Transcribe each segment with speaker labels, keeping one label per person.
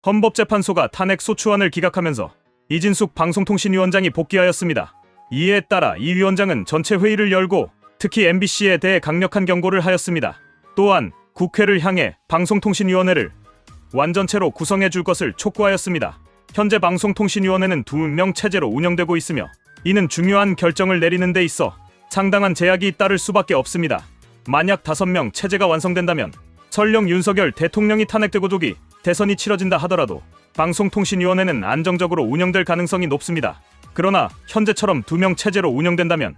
Speaker 1: 헌법재판소가 탄핵 소추안을 기각하면서 이진숙 방송통신위원장이 복귀하였습니다. 이에 따라 이 위원장은 전체 회의를 열고 특히 MBC에 대해 강력한 경고를 하였습니다. 또한 국회를 향해 방송통신위원회를 완전체로 구성해 줄 것을 촉구하였습니다. 현재 방송통신위원회는 2명 체제로 운영되고 있으며 이는 중요한 결정을 내리는 데 있어 상당한 제약이 따를 수밖에 없습니다. 만약 5명 체제가 완성된다면 설령 윤석열 대통령이 탄핵되고 조기 대선이 치러진다 하더라도 방송통신위원회는 안정적으로 운영될 가능성이 높습니다. 그러나 현재처럼 2명 체제로 운영된다면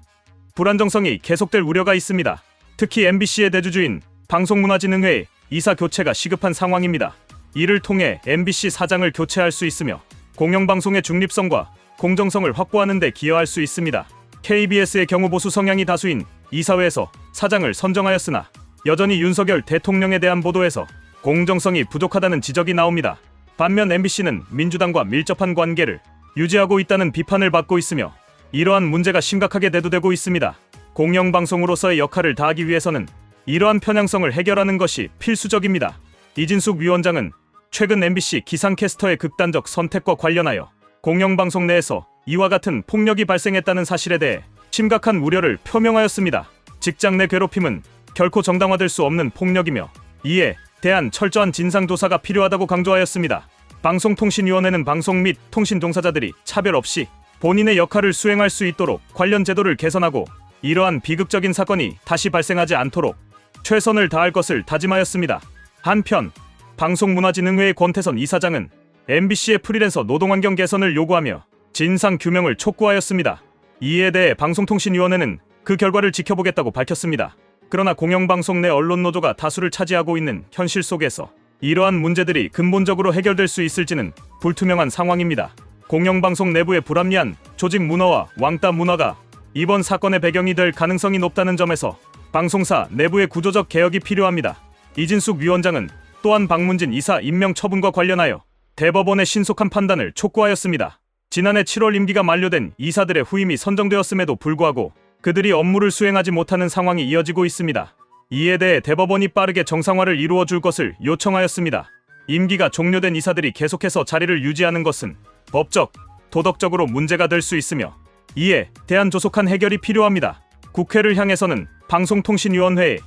Speaker 1: 불안정성이 계속될 우려가 있습니다. 특히 MBC의 대주주인 방송문화진흥회의 이사 교체가 시급한 상황입니다. 이를 통해 MBC 사장을 교체할 수 있으며 공영방송의 중립성과 공정성을 확보하는 데 기여할 수 있습니다. KBS의 경우 보수 성향이 다수인 이사회에서 사장을 선정하였으나 여전히 윤석열 대통령에 대한 보도에서 공정성이 부족하다는 지적이 나옵니다. 반면 MBC는 민주당과 밀접한 관계를 유지하고 있다는 비판을 받고 있으며 이러한 문제가 심각하게 대두되고 있습니다. 공영방송으로서의 역할을 다하기 위해서는 이러한 편향성을 해결하는 것이 필수적입니다. 이진숙 위원장은 최근 MBC 기상캐스터의 극단적 선택과 관련하여 공영방송 내에서 이와 같은 폭력이 발생했다는 사실에 대해 심각한 우려를 표명하였습니다. 직장 내 괴롭힘은 결코 정당화될 수 없는 폭력이며 이에 대한 철저한 진상조사가 필요하다고 강조하였습니다. 방송통신위원회는 방송 및 통신 종사자들이 차별 없이 본인의 역할을 수행할 수 있도록 관련 제도를 개선하고 이러한 비극적인 사건이 다시 발생하지 않도록 최선을 다할 것을 다짐하였습니다. 한편 방송문화진흥회의 권태선 이사장은 MBC의 프리랜서 노동환경 개선을 요구하며 진상규명을 촉구하였습니다. 이에 대해 방송통신위원회는 그 결과를 지켜보겠다고 밝혔습니다. 그러나 공영방송 내 언론노조가 다수를 차지하고 있는 현실 속에서 이러한 문제들이 근본적으로 해결될 수 있을지는 불투명한 상황입니다. 공영방송 내부의 불합리한 조직 문화와 왕따 문화가 이번 사건의 배경이 될 가능성이 높다는 점에서 방송사 내부의 구조적 개혁이 필요합니다. 이진숙 위원장은 또한 박문진 이사 임명 처분과 관련하여 대법원의 신속한 판단을 촉구하였습니다. 지난해 7월 임기가 만료된 이사들의 후임이 선정되었음에도 불구하고 그들이 업무를 수행하지 못하는 상황이 이어지고 있습니다. 이에 대해 대법원이 빠르게 정상화를 이루어 줄 것을 요청하였습니다. 임기가 종료된 이사들이 계속해서 자리를 유지하는 것은 법적, 도덕적으로 문제가 될 수 있으며 이에 대한 조속한 해결이 필요합니다. 국회를 향해서는 방송통신위원회의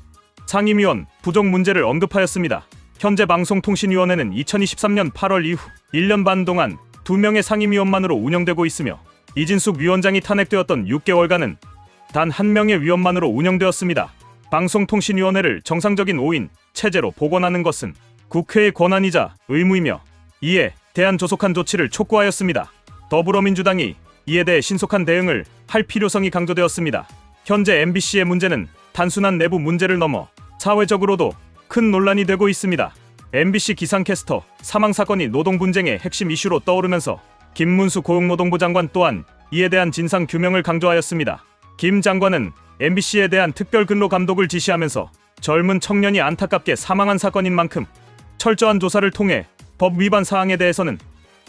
Speaker 1: 상임위원 부족 문제를 언급하였습니다. 현재 방송통신위원회는 2023년 8월 이후 1년 반 동안 2명의 상임위원만으로 운영되고 있으며 이진숙 위원장이 탄핵되었던 6개월간은 단 1명의 위원만으로 운영되었습니다. 방송통신위원회를 정상적인 5인 체제로 복원하는 것은 국회의 권한이자 의무이며 이에 대한 조속한 조치를 촉구하였습니다. 더불어민주당이 이에 대해 신속한 대응을 할 필요성이 강조되었습니다. 현재 MBC의 문제는 단순한 내부 문제를 넘어 사회적으로도 큰 논란이 되고 있습니다. MBC 기상캐스터 사망 사건이 노동 분쟁의 핵심 이슈로 떠오르면서 김문수 고용노동부 장관 또한 이에 대한 진상 규명을 강조하였습니다. 김 장관은 MBC에 대한 특별 근로 감독을 지시하면서 젊은 청년이 안타깝게 사망한 사건인 만큼 철저한 조사를 통해 법 위반 사항에 대해서는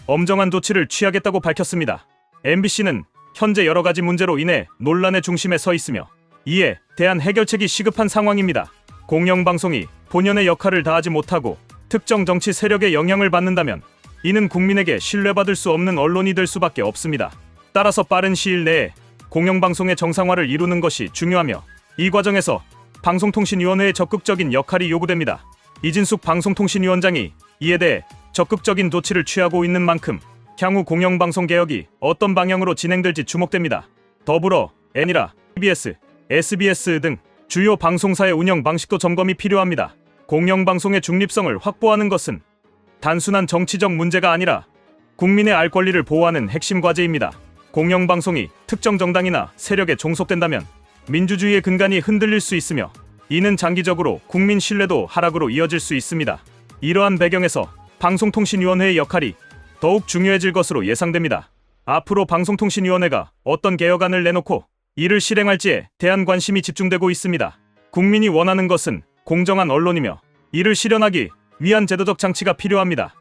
Speaker 1: 엄정한 조치를 취하겠다고 밝혔습니다. MBC는 현재 여러 가지 문제로 인해 논란의 중심에 서 있으며 이에 대한 해결책이 시급한 상황입니다. 공영방송이 본연의 역할을 다하지 못하고 특정 정치 세력의 영향을 받는다면 이는 국민에게 신뢰받을 수 없는 언론이 될 수밖에 없습니다. 따라서 빠른 시일 내에 공영방송의 정상화를 이루는 것이 중요하며 이 과정에서 방송통신위원회의 적극적인 역할이 요구됩니다. 이진숙 방송통신위원장이 이에 대해 적극적인 조치를 취하고 있는 만큼 향후 공영방송 개혁이 어떤 방향으로 진행될지 주목됩니다. 더불어 N이라, TBS, SBS 등 주요 방송사의 운영 방식도 점검이 필요합니다. 공영방송의 중립성을 확보하는 것은 단순한 정치적 문제가 아니라 국민의 알 권리를 보호하는 핵심 과제입니다. 공영방송이 특정 정당이나 세력에 종속된다면 민주주의의 근간이 흔들릴 수 있으며 이는 장기적으로 국민 신뢰도 하락으로 이어질 수 있습니다. 이러한 배경에서 방송통신위원회의 역할이 더욱 중요해질 것으로 예상됩니다. 앞으로 방송통신위원회가 어떤 개혁안을 내놓고 이를 실행할지에 대한 관심이 집중되고 있습니다. 국민이 원하는 것은 공정한 언론이며 이를 실현하기 위한 제도적 장치가 필요합니다.